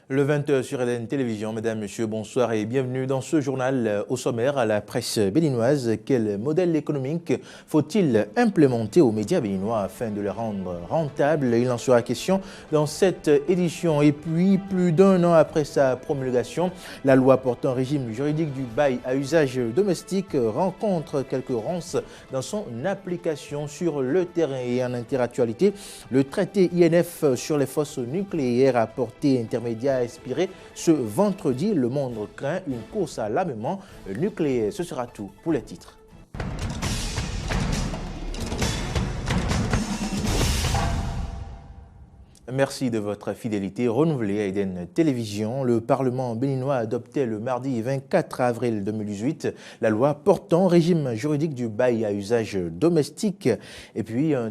Le 20h sur EDEN Télévision, mesdames, messieurs, bonsoir et bienvenue dans ce journal. Au sommaire, à la presse béninoise, quel modèle économique faut-il implémenter aux médias béninois afin de les rendre rentables? Il en sera question dans cette édition. Et puis, plus d'un an après sa promulgation, la loi portant régime juridique du bail à usage domestique rencontre quelques ronces dans son application sur le terrain. Et en interactualité, le traité INF sur les fosses nucléaires à portée intermédiaire inspiré ce vendredi. Le monde craint une course à l'armement nucléaire. Ce sera tout pour les titres. Merci de votre fidélité renouvelée à EDEN Télévision. Le Parlement béninois a adopté le mardi 24 avril 2018 la loi portant régime juridique du bail à usage domestique. Et puis, le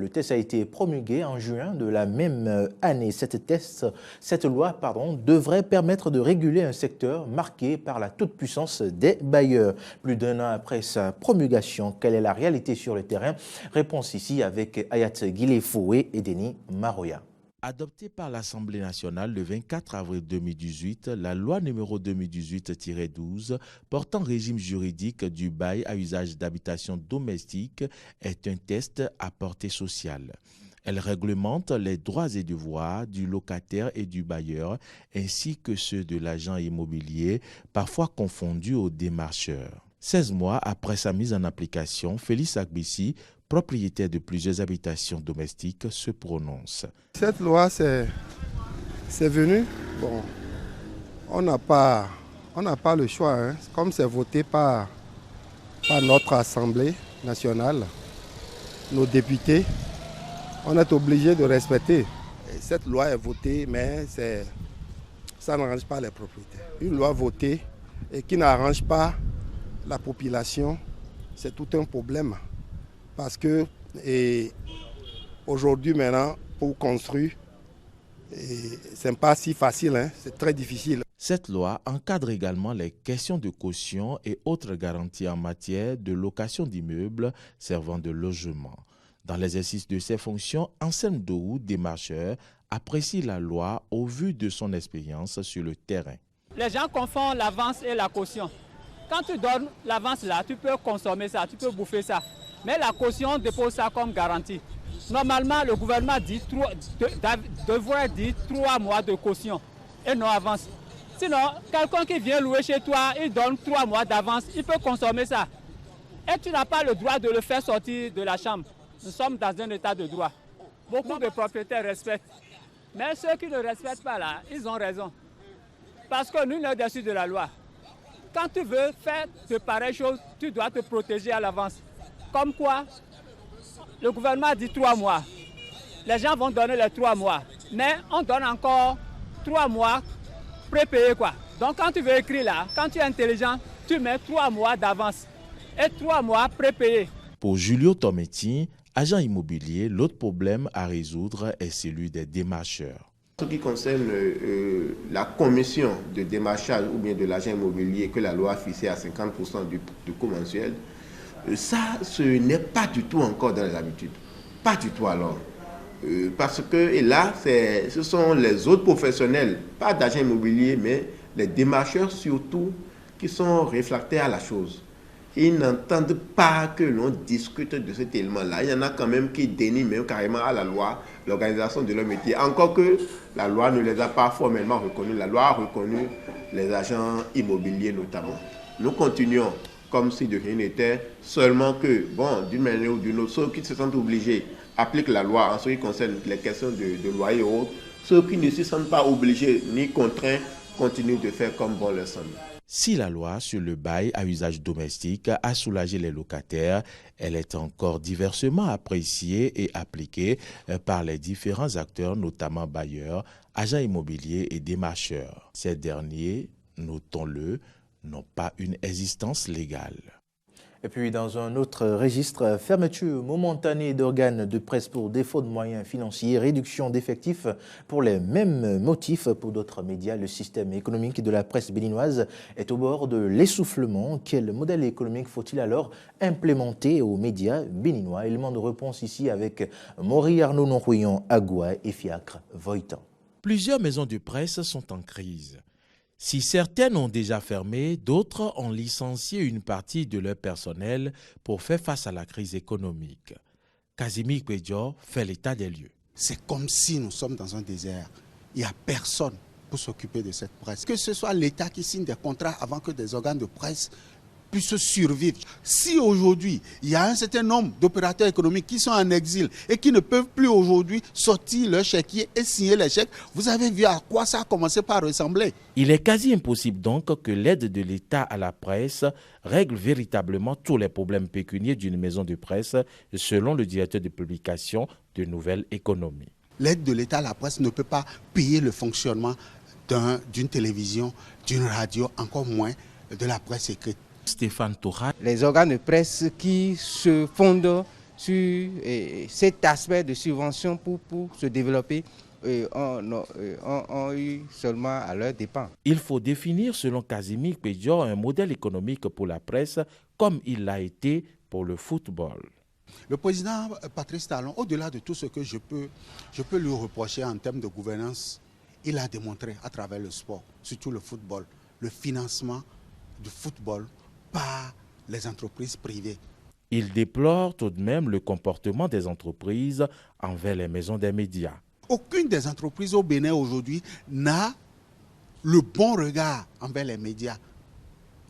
test a été promulgué en juin de la même année. Cette loi devrait permettre de réguler un secteur marqué par la toute-puissance des bailleurs. Plus d'un an après sa promulgation, quelle est la réalité sur le terrain? Réponse ici avec Ayat Guilé-Foué et Denis Maroya. Adoptée par l'Assemblée nationale le 24 avril 2018, la loi numéro 2018-12 portant régime juridique du bail à usage d'habitation domestique est un test à portée sociale. Elle réglemente les droits et devoirs du locataire et du bailleur, ainsi que ceux de l'agent immobilier, parfois confondus aux démarcheurs. 16 mois après sa mise en application, Félix Agbissi, propriétaire de plusieurs habitations domestiques, se prononce. Cette loi, c'est venu. Bon, on n'a pas le choix. Hein. Comme c'est voté par notre Assemblée nationale, nos députés, on est obligé de respecter. Et cette loi est votée, mais ça n'arrange pas les propriétaires. Une loi votée et qui n'arrange pas la population, c'est tout un problème. Parce que aujourd'hui, maintenant, pour construire, ce n'est pas si facile, hein, c'est très difficile. Cette loi encadre également les questions de caution et autres garanties en matière de location d'immeubles servant de logement. Dans l'exercice de ses fonctions, Anselme Dohou, démarcheur, apprécie la loi au vu de son expérience sur le terrain. Les gens confondent l'avance et la caution. Quand tu donnes l'avance là, tu peux consommer ça, tu peux bouffer ça. Mais la caution dépose ça comme garantie. Normalement, le gouvernement devrait dire 3 mois de caution et non avance. Sinon, quelqu'un qui vient louer chez toi, il donne 3 mois d'avance, il peut consommer ça. Et tu n'as pas le droit de le faire sortir de la chambre. Nous sommes dans un état de droit. Beaucoup de propriétaires respectent. Mais ceux qui ne respectent pas là, ils ont raison. Parce que nous, nous sommes au-dessus de la loi. Quand tu veux faire de pareilles choses, tu dois te protéger à l'avance. Comme quoi, le gouvernement dit 3 mois. Les gens vont donner les 3 mois. Mais on donne encore 3 mois prépayés, quoi. Donc quand tu veux écrire là, quand tu es intelligent, tu mets 3 mois d'avance et 3 mois prépayés. Pour Julio Tometti, agent immobilier, l'autre problème à résoudre est celui des démarcheurs. En ce qui concerne la commission de démarchage ou bien de l'agent immobilier que la loi a fixé à 50% du coût mensuel, ça, ce n'est pas du tout encore dans les habitudes. Pas du tout alors. Parce que et là, ce sont les autres professionnels, pas d'agents immobiliers, mais les démarcheurs surtout, qui sont réfractaires à la chose. Ils n'entendent pas que l'on discute de cet élément-là. Il y en a quand même qui dénient même carrément à la loi l'organisation de leur métier. Encore que la loi ne les a pas formellement reconnus. La loi a reconnu les agents immobiliers notamment. Nous continuons comme si de rien n'était, seulement que, bon, d'une manière ou d'une autre, ceux qui se sentent obligés appliquent la loi en ce qui concerne les questions de loyer et autres. Ceux qui ne se sentent pas obligés ni contraints continuent de faire comme bon leur semble. Si la loi sur le bail à usage domestique a soulagé les locataires, elle est encore diversement appréciée et appliquée par les différents acteurs, notamment bailleurs, agents immobiliers et démarcheurs. Ces derniers, notons-le, n'ont pas une existence légale. Et puis dans un autre registre, fermeture momentanée d'organes de presse pour défaut de moyens financiers, réduction d'effectifs pour les mêmes motifs pour d'autres médias. Le système économique de la presse béninoise est au bord de l'essoufflement. Quel modèle économique faut-il alors implémenter aux médias béninois? Élément de réponse ici avec Maury Arnaud Nonrouillon, Agua et Fiacre Voitan. Plusieurs maisons de presse sont en crise. Si certaines ont déjà fermé, d'autres ont licencié une partie de leur personnel pour faire face à la crise économique. Casimir Pédior fait l'état des lieux. C'est comme si nous sommes dans un désert. Il n'y a personne pour s'occuper de cette presse. Que ce soit l'État qui signe des contrats avant que des organes de presse puissent survivre. Si aujourd'hui, il y a un certain nombre d'opérateurs économiques qui sont en exil et qui ne peuvent plus aujourd'hui sortir leur chéquier et signer les chèques, vous avez vu à quoi ça a commencé par ressembler. Il est quasi impossible donc que l'aide de l'État à la presse règle véritablement tous les problèmes pécuniaires d'une maison de presse, selon le directeur de publication de Nouvelle Économie. L'aide de l'État à la presse ne peut pas payer le fonctionnement d'une télévision, d'une radio, encore moins de la presse écrite. Stéphane Toura. Les organes de presse qui se fondent sur cet aspect de subvention pour se développer ont eu seulement à leur dépens. Il faut définir, selon Casimir Pédior, un modèle économique pour la presse comme il l'a été pour le football. Le président Patrice Talon, au-delà de tout ce que je peux lui reprocher en termes de gouvernance, il a démontré à travers le sport, surtout le football, le financement du football par les entreprises privées. Il déplore tout de même le comportement des entreprises envers les maisons des médias. Aucune des entreprises au Bénin aujourd'hui n'a le bon regard envers les médias.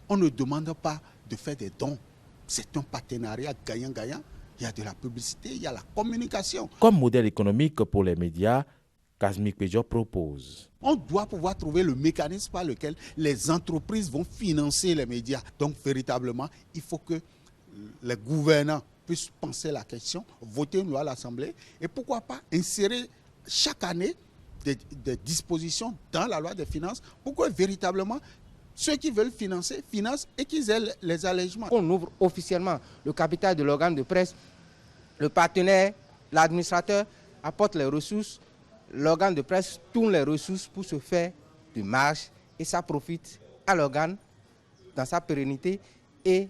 On ne demande pas de faire des dons. C'est un partenariat gagnant-gagnant. Il y a de la publicité, il y a la communication. Comme modèle économique pour les médias, Casimir Pédior propose. On doit pouvoir trouver le mécanisme par lequel les entreprises vont financer les médias. Donc véritablement, il faut que les gouvernants puissent penser la question, voter une loi à l'Assemblée et pourquoi pas insérer chaque année des dispositions dans la loi des finances pour que véritablement ceux qui veulent financer, financent et qu'ils aient les allègements. On ouvre officiellement le capital de l'organe de presse, le partenaire, l'administrateur apporte les ressources, l'organe de presse tourne les ressources pour se faire de marge et ça profite à l'organe dans sa pérennité et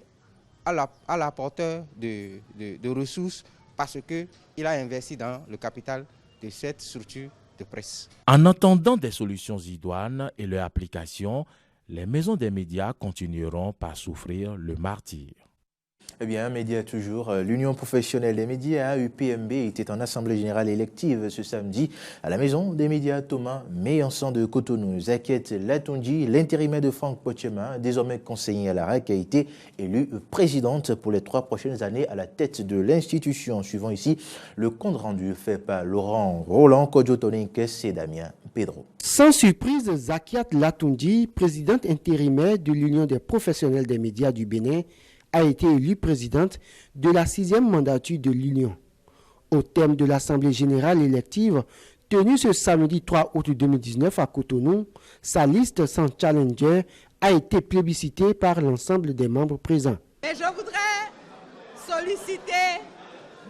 à l'apporteur de ressources parce qu'il a investi dans le capital de cette structure de presse. En attendant des solutions idoines et leur application, les maisons des médias continueront par souffrir le martyre. Eh bien, médias toujours. L'Union professionnelle des médias, UPMB, était en assemblée générale élective ce samedi à la maison des médias Thomas Méançon de Cotonou. Zakiet Latoundji, l'intérimaire de Franck Pochema, désormais conseiller à la REC, a été élue présidente pour les 3 prochaines années à la tête de l'institution. Suivant ici le compte rendu fait par Laurent Roland, Kodjotonikes et Damien Pedro. Sans surprise, Zakiet Latoundji, présidente intérimaire de l'Union des professionnels des médias du Bénin, a été élue présidente de la 6e mandature de l'Union. Au terme de l'Assemblée générale élective tenue ce samedi 3 août 2019 à Cotonou, sa liste sans challenger a été plébiscitée par l'ensemble des membres présents. Et je voudrais solliciter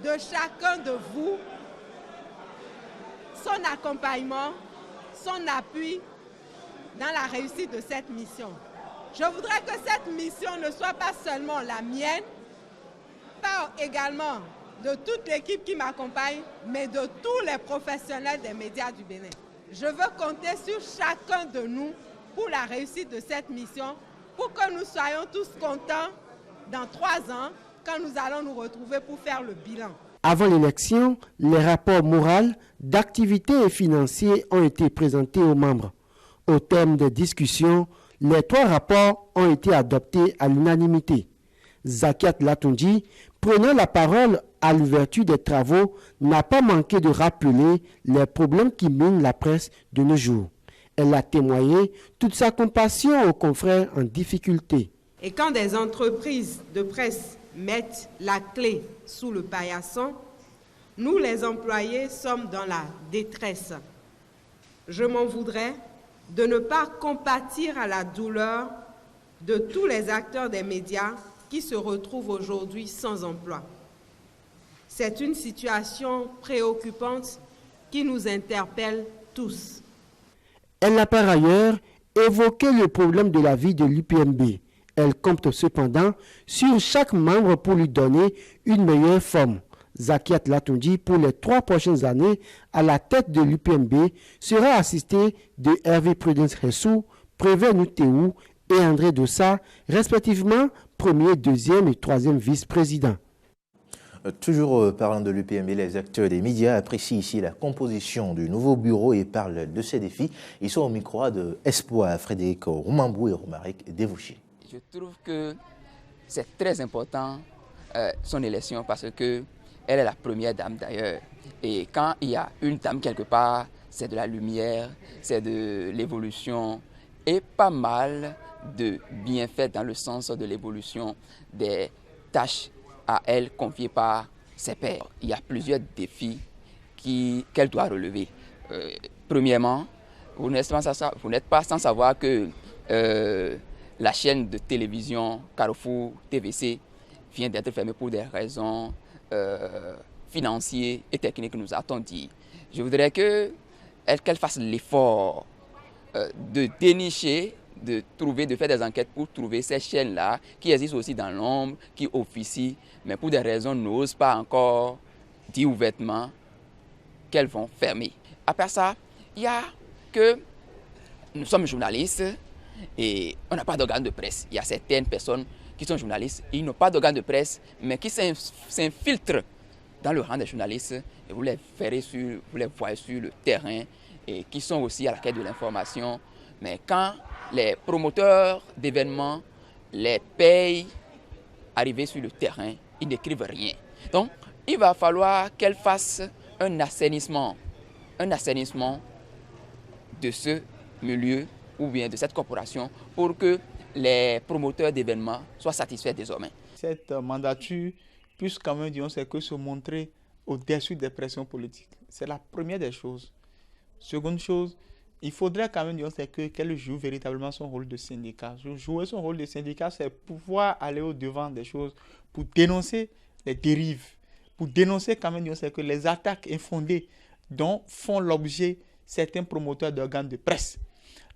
de chacun de vous son accompagnement, son appui dans la réussite de cette mission. Je voudrais que cette mission ne soit pas seulement la mienne, pas également de toute l'équipe qui m'accompagne, mais de tous les professionnels des médias du Bénin. Je veux compter sur chacun de nous pour la réussite de cette mission, pour que nous soyons tous contents dans 3 ans, quand nous allons nous retrouver pour faire le bilan. Avant l'élection, les rapports moraux, d'activité et financiers ont été présentés aux membres. Au terme des discussions, les 3 rapports ont été adoptés à l'unanimité. Zakiet Latoundji, prenant la parole à l'ouverture des travaux, n'a pas manqué de rappeler les problèmes qui minent la presse de nos jours. Elle a témoigné toute sa compassion aux confrères en difficulté. Et quand des entreprises de presse mettent la clé sous le paillasson, nous les employés sommes dans la détresse. Je m'en voudrais de ne pas compatir à la douleur de tous les acteurs des médias qui se retrouvent aujourd'hui sans emploi. C'est une situation préoccupante qui nous interpelle tous. Elle a par ailleurs évoqué le problème de la vie de l'UPMB. Elle compte cependant sur chaque membre pour lui donner une meilleure forme. Zakiat Latondi, pour les 3 prochaines années à la tête de l'UPMB, sera assisté de Hervé Prudence Ressou, Prévert Nutéou et André Dossa, respectivement 1er, 2e et 3e vice-président. Toujours parlant de l'UPMB, les acteurs des médias apprécient ici la composition du nouveau bureau et parlent de ses défis. Ils sont au micro de Espoir, Frédéric Roumambou et Romaric Devouchi. Je trouve que c'est très important son élection parce qu'elle est la première dame d'ailleurs. Et quand il y a une dame quelque part, c'est de la lumière, c'est de l'évolution et pas mal de bienfaits dans le sens de l'évolution des tâches à elle confiées par ses pairs. Il y a plusieurs défis qu'elle doit relever. Premièrement, vous n'êtes pas sans savoir que la chaîne de télévision Carrefour TVC vient d'être fermée pour des raisons financières et techniques, nous a-t-on dit. Je voudrais qu'elle fasse l'effort de dénicher, de faire des enquêtes pour trouver ces chaînes-là qui existent aussi dans l'ombre, qui officient, mais pour des raisons n'osent pas encore dire ouvertement qu'elles vont fermer. Après ça, il y a que nous sommes journalistes et on n'a pas d'organe de presse. Il y a certaines personnes qui sont journalistes, ils n'ont pas d'organe de presse, mais qui s'infiltrent dans le rang des journalistes et vous les verrez vous les voyez sur le terrain et qui sont aussi à la quête de l'information. Mais quand les promoteurs d'événements les payent arriver sur le terrain, ils n'écrivent rien. Donc, il va falloir qu'elle fasse un assainissement de ce milieu ou bien de cette corporation pour que les promoteurs d'événements soient satisfaits désormais. Cette mandature puisse quand même, disons, c'est que se montrer au-dessus des pressions politiques. C'est la première des choses. Seconde chose, il faudrait quand même, disons, c'est qu'elle joue véritablement son rôle de syndicat. Jouer son rôle de syndicat, c'est pouvoir aller au-devant des choses pour dénoncer les dérives, pour dénoncer quand même, disons, c'est que les attaques infondées dont font l'objet certains promoteurs d'organes de presse.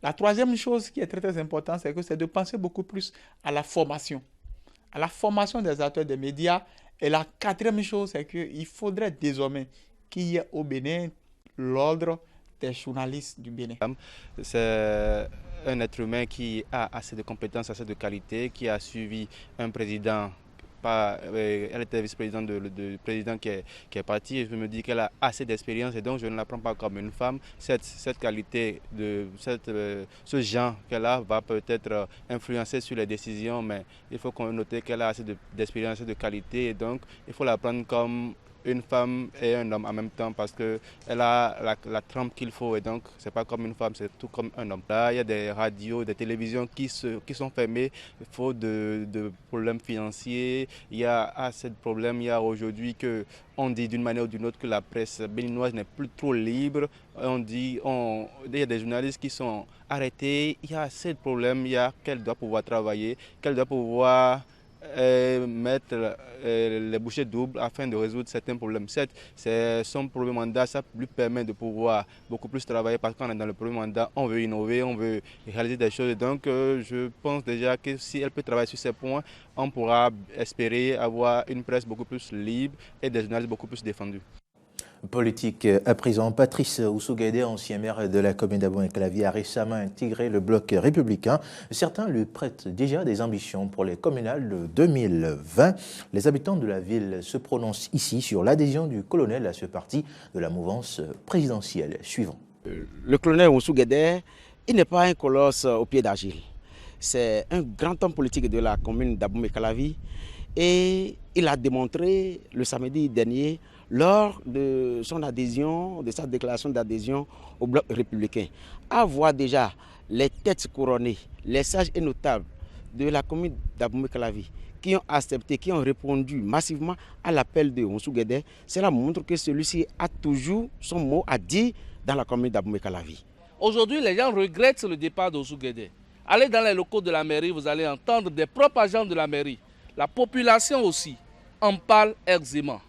La troisième chose qui est très très importante, c'est de penser beaucoup plus à la formation des acteurs des médias. Et la quatrième chose, c'est qu'il faudrait désormais qu'il y ait au Bénin l'ordre des journalistes du Bénin. C'est un être humain qui a assez de compétences, assez de qualité, qui a suivi un président. Elle était vice-présidente du président qui est parti et je me dis qu'elle a assez d'expérience et donc je ne la prends pas comme une femme. Cette qualité, ce genre qu'elle a va peut-être influencer sur les décisions, mais il faut qu'on note qu'elle a assez d'expérience et de qualité et donc il faut la prendre comme une femme et un homme en même temps parce qu'elle a la trempe qu'il faut et donc c'est pas comme une femme, c'est tout comme un homme. Là, il y a des radios, des télévisions qui sont fermées, faute de problèmes financiers. Il y a assez de problèmes. Il y a aujourd'hui on dit d'une manière ou d'une autre que la presse béninoise n'est plus trop libre. Il y a des journalistes qui sont arrêtés. Il y a assez de problèmes. Il y a qu'elle doit pouvoir travailler, qu'elle doit pouvoir mettre les bouchées doubles afin de résoudre certains problèmes. C'est son premier mandat, ça lui permet de pouvoir beaucoup plus travailler parce qu'on est dans le premier mandat, on veut innover, on veut réaliser des choses. Donc je pense déjà que si elle peut travailler sur ces points, on pourra espérer avoir une presse beaucoup plus libre et des journalistes beaucoup plus défendus. Politique à présent, Patrice Oussou-Guédé, ancien maire de la commune d'Abomey-Calavi, a récemment intégré le bloc républicain. Certains lui prêtent déjà des ambitions pour les communales de 2020. Les habitants de la ville se prononcent ici sur l'adhésion du colonel à ce parti de la mouvance présidentielle. Suivant. Le colonel Oussou-Guédé, il n'est pas un colosse au pied d'argile. C'est un grand homme politique de la commune d'Abomey-Calavi et il a démontré le samedi dernier lors de son adhésion, de sa déclaration d'adhésion au bloc républicain, à voir déjà les têtes couronnées, les sages et notables de la commune d'Abomey-Calavi qui ont accepté, qui ont répondu massivement à l'appel de Oussou-Guédé, cela montre que celui-ci a toujours son mot à dire dans la commune d'Abomey-Calavi. Aujourd'hui, les gens regrettent le départ d'Oussou-Guédé. Allez dans les locaux de la mairie, vous allez entendre des propres agents de la mairie. La population aussi en parle aisément.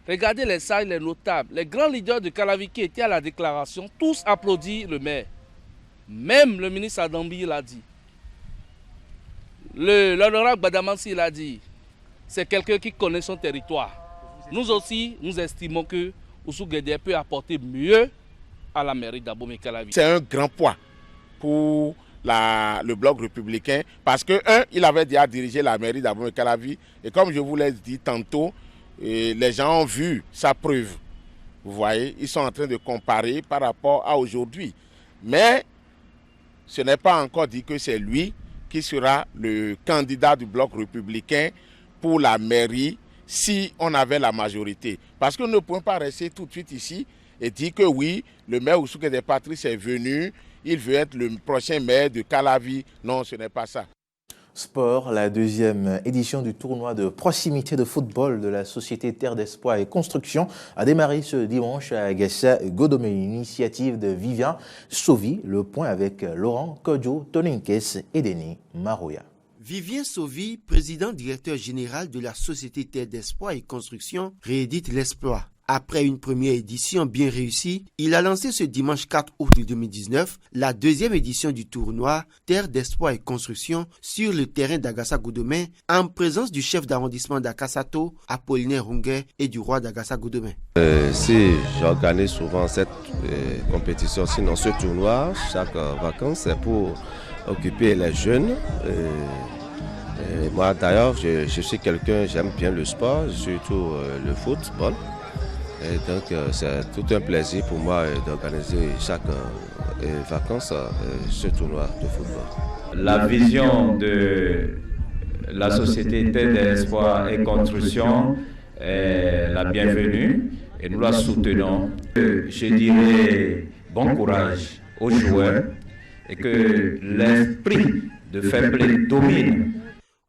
Regardez les sages, les notables, les grands leaders de Calavi qui étaient à la déclaration, tous applaudissent le maire. Même le ministre Adambi l'a dit. L'honorable Badamansi l'a dit. C'est quelqu'un qui connaît son territoire. Nous aussi, nous estimons que Oussou Guédé peut apporter mieux à la mairie d'Abomey-Calavi. C'est un grand poids pour le bloc républicain parce que, il avait déjà dirigé la mairie d'Abomey-Calavi et comme je vous l'ai dit tantôt, les gens ont vu sa preuve. Vous voyez, ils sont en train de comparer par rapport à aujourd'hui. Mais ce n'est pas encore dit que c'est lui qui sera le candidat du bloc républicain pour la mairie si on avait la majorité. Parce que nous ne pouvons pas rester tout de suite ici et dire que oui, le maire Oussou Guédé Patrice est venu, il veut être le prochain maire de Calavi. Non, ce n'est pas ça. Sport, la deuxième édition du tournoi de proximité de football de la société Terre d'Espoir et Construction a démarré ce dimanche à Agassa-Godomé, initiative de Vivian Sauvi. Le point avec Laurent Kodjo, Toninkes et Denis Maroya. Vivien Sauvi, président directeur général de la société Terre d'Espoir et Construction, réédite l'espoir. Après une première édition bien réussie, il a lancé ce dimanche 4 août 2019 la deuxième édition du tournoi Terre d'Espoir et Construction sur le terrain d'Agassa-Godomé en présence du chef d'arrondissement d'Akassato, Apollinaire Runguet, et du roi d'Agassa-Godomé. Si j'organise souvent cette compétition, sinon ce tournoi, chaque vacances, c'est pour occuper les jeunes. Moi d'ailleurs, je suis quelqu'un, j'aime bien le sport, surtout le football. Et donc c'est tout un plaisir pour moi d'organiser chaque vacances ce tournoi de football. La vision de la société Terre d'Espoir et Construction est la bienvenue et nous la soutenons. Je dirais bon courage aux joueurs et que l'esprit de fair play domine.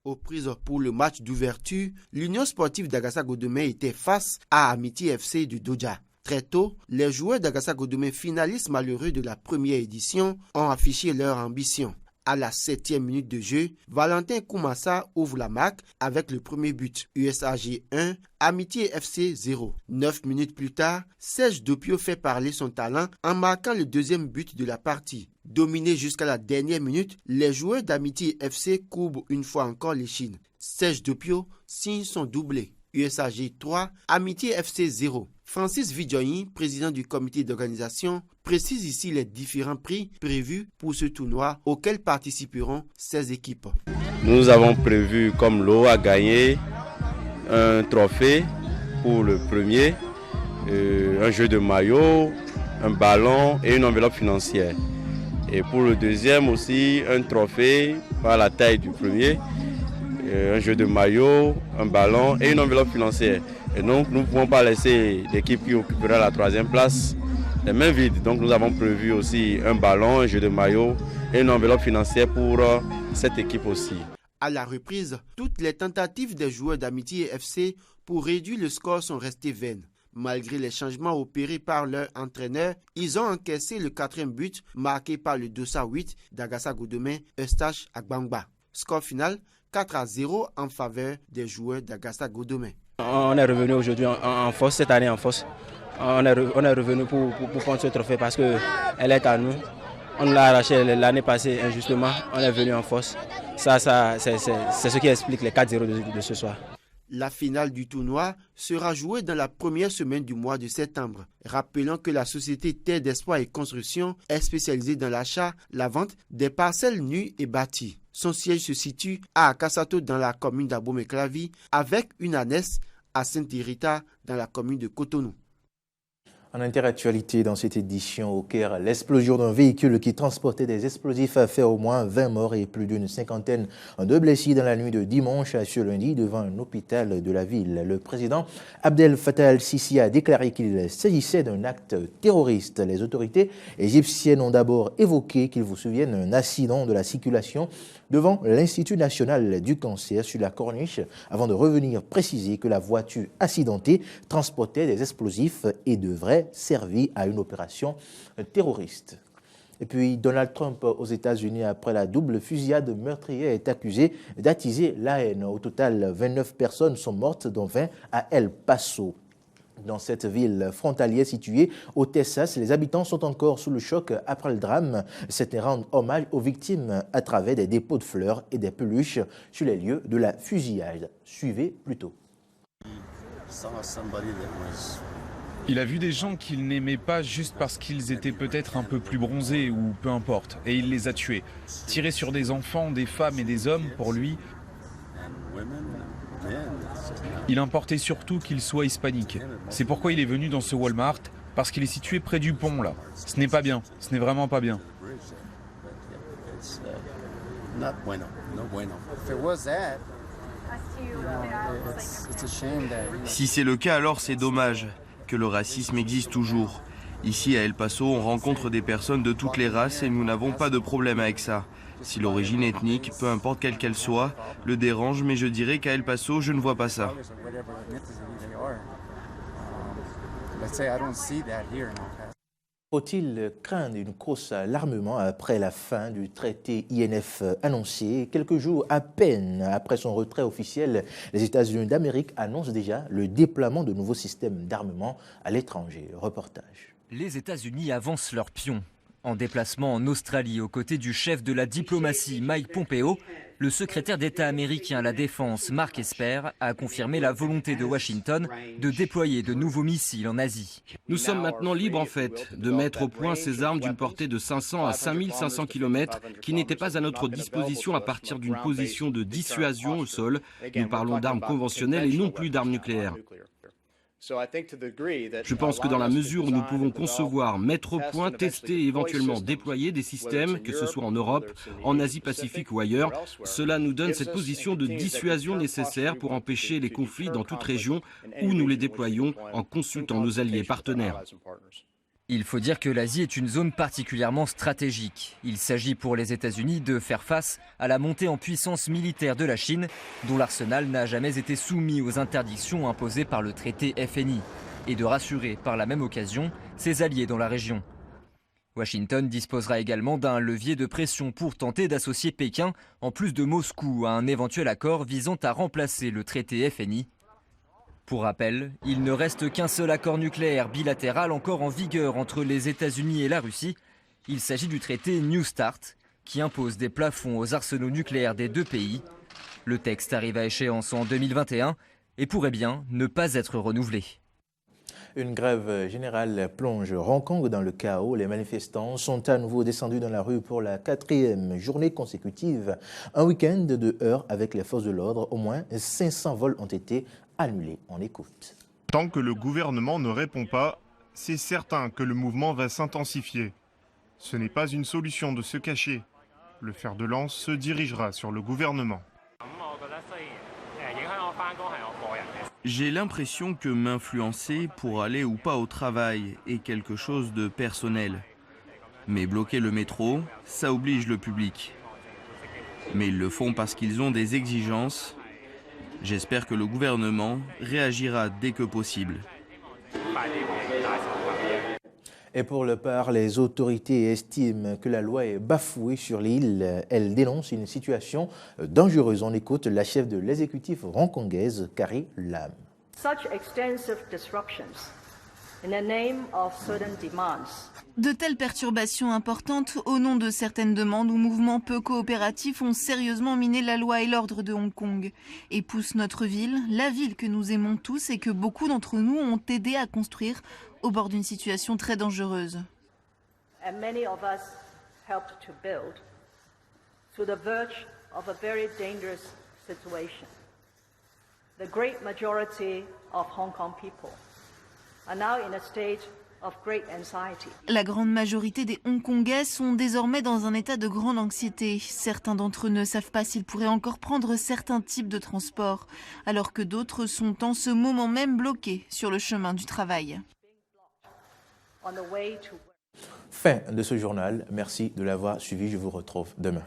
Aux prises pour le match d'ouverture, l'Union sportive d'Agassa-Godomé était face à Amitié FC du Doja. Très tôt, les joueurs d'Agassa-Godomé, finalistes malheureux de la première édition, ont affiché leur ambition. À la 7e minute de jeu, Valentin Koumassa ouvre la marque avec le premier but. USAG 1, Amitié FC 0. 9 minutes plus tard, Serge Dopio fait parler son talent en marquant le deuxième but de la partie. Dominés jusqu'à la dernière minute, les joueurs d'Amitié FC courbent une fois encore les chines. Serge Dopio signe son doublé. USAG 3, Amitié FC 0. Francis Vidjoyi, président du comité d'organisation, précise ici les différents prix prévus pour ce tournoi auquel participeront 16 équipes. Nous avons prévu comme lot à gagner un trophée pour le premier, un jeu de maillot, un ballon et une enveloppe financière. Et pour le deuxième aussi, un trophée par la taille du premier, un jeu de maillot, un ballon et une enveloppe financière. Et donc nous ne pouvons pas laisser l'équipe qui occupera la troisième place les mains vides. Donc nous avons prévu aussi un ballon, un jeu de maillot et une enveloppe financière pour cette équipe aussi. À la reprise, toutes les tentatives des joueurs d'Amitié FC pour réduire le score sont restées vaines. Malgré les changements opérés par leur entraîneur, ils ont encaissé le 4e but marqué par le Dossa 8 d'Agassa-Godomé, Eustache Agbangba. Score final 4-0 en faveur des joueurs d'Agassa-Godomé. On est revenu aujourd'hui en force, cette année en force. On est revenu pour prendre ce trophée parce qu'elle est à nous. On l'a arraché l'année passée injustement, on est venu en force. Ça c'est ce qui explique les 4-0 de ce soir. La finale du tournoi sera jouée dans la première semaine du mois de septembre. Rappelons que la société Terre d'Espoir et Construction est spécialisée dans l'achat, la vente des parcelles nues et bâties. Son siège se situe à Akassato dans la commune d'Abomey-Calavi avec une annexe à Saint-Hérita dans la commune de Cotonou. En interactualité dans cette édition au Caire, l'explosion d'un véhicule qui transportait des explosifs a fait au moins 20 morts et plus d'une cinquantaine de blessés dans la nuit de dimanche à ce lundi devant un hôpital de la ville. Le président Abdel Fattah al-Sisi a déclaré qu'il s'agissait d'un acte terroriste. Les autorités égyptiennes ont d'abord évoqué qu'il vous souvienne un accident de la circulation devant l'Institut national du cancer sur la Corniche avant de revenir préciser que la voiture accidentée transportait des explosifs et devrait servir à une opération terroriste. Et puis Donald Trump aux États-Unis, après la double fusillade meurtrière, est accusé d'attiser la haine. Au total, 29 personnes sont mortes, dont 20 à El Paso. Dans cette ville frontalière située au Texas, les habitants sont encore sous le choc après le drame. C'était rendre hommage aux victimes à travers des dépôts de fleurs et des peluches sur les lieux de la fusillade. Suivez plutôt. Il a vu des gens qu'il n'aimait pas juste parce qu'ils étaient peut-être un peu plus bronzés ou peu importe, et il les a tués. Tirer sur des enfants, des femmes et des hommes, pour lui, il importait surtout qu'ils soient hispaniques. C'est pourquoi il est venu dans ce Walmart, parce qu'il est situé près du pont là. Ce n'est pas bien, ce n'est vraiment pas bien. Si c'est le cas, alors c'est dommage que le racisme existe toujours. Ici à El Paso, on rencontre des personnes de toutes les races et nous n'avons pas de problème avec ça. Si l'origine ethnique, peu importe quelle qu'elle soit, le dérange, mais je dirais qu'à El Paso, je ne vois pas ça. Faut-il craindre une course à l'armement après la fin du traité INF annoncé? Quelques jours à peine après son retrait officiel, les États-Unis d'Amérique annoncent déjà le déploiement de nouveaux systèmes d'armement à l'étranger. Reportage. Les États-Unis avancent leurs pions. En déplacement en Australie aux côtés du chef de la diplomatie Mike Pompeo, le secrétaire d'État américain à la Défense Mark Esper a confirmé la volonté de Washington de déployer de nouveaux missiles en Asie. Nous sommes maintenant libres en fait de mettre au point ces armes d'une portée de 500 à 5500 km qui n'étaient pas à notre disposition à partir d'une position de dissuasion au sol. Nous parlons d'armes conventionnelles et non plus d'armes nucléaires. Je pense que dans la mesure où nous pouvons concevoir, mettre au point, tester et éventuellement déployer des systèmes, que ce soit en Europe, en Asie-Pacifique ou ailleurs, cela nous donne cette position de dissuasion nécessaire pour empêcher les conflits dans toute région où nous les déployons en consultant nos alliés partenaires. Il faut dire que l'Asie est une zone particulièrement stratégique. Il s'agit pour les États-Unis de faire face à la montée en puissance militaire de la Chine, dont l'arsenal n'a jamais été soumis aux interdictions imposées par le traité FNI, et de rassurer par la même occasion ses alliés dans la région. Washington disposera également d'un levier de pression pour tenter d'associer Pékin, en plus de Moscou, à un éventuel accord visant à remplacer le traité FNI. Pour rappel, il ne reste qu'un seul accord nucléaire bilatéral encore en vigueur entre les États-Unis et la Russie. Il s'agit du traité New START, qui impose des plafonds aux arsenaux nucléaires des deux pays. Le texte arrive à échéance en 2021 et pourrait bien ne pas être renouvelé. Une grève générale plonge Hong Kong dans le chaos. Les manifestants sont à nouveau descendus dans la rue pour la 4e journée consécutive. Un week-end de heurts avec les forces de l'ordre. Au moins 500 vols ont été annulés. On écoute. Tant que le gouvernement ne répond pas, c'est certain que le mouvement va s'intensifier. Ce n'est pas une solution de se cacher. Le fer de lance se dirigera sur le gouvernement. J'ai l'impression que m'influencer pour aller ou pas au travail est quelque chose de personnel. Mais bloquer le métro, ça oblige le public. Mais ils le font parce qu'ils ont des exigences. J'espère que le gouvernement réagira dès que possible. Et pour leur part, les autorités estiment que la loi est bafouée sur l'île. Elles dénoncent une situation dangereuse. On écoute la chef de l'exécutif hongkongaise, Carrie Lam. De telles perturbations importantes au nom de certaines demandes ou mouvements peu coopératifs ont sérieusement miné la loi et l'ordre de Hong Kong et poussent notre ville, la ville que nous aimons tous et que beaucoup d'entre nous ont aidé à construire, au bord d'une situation très dangereuse. The great majority of Hong Kong people are now in a state of great anxiety. La grande majorité des Hongkongais sont désormais dans un état de grande anxiété. Certains d'entre eux ne savent pas s'ils pourraient encore prendre certains types de transports, alors que d'autres sont en ce moment même bloqués sur le chemin du travail. Fin de ce journal. Merci de l'avoir suivi. Je vous retrouve demain.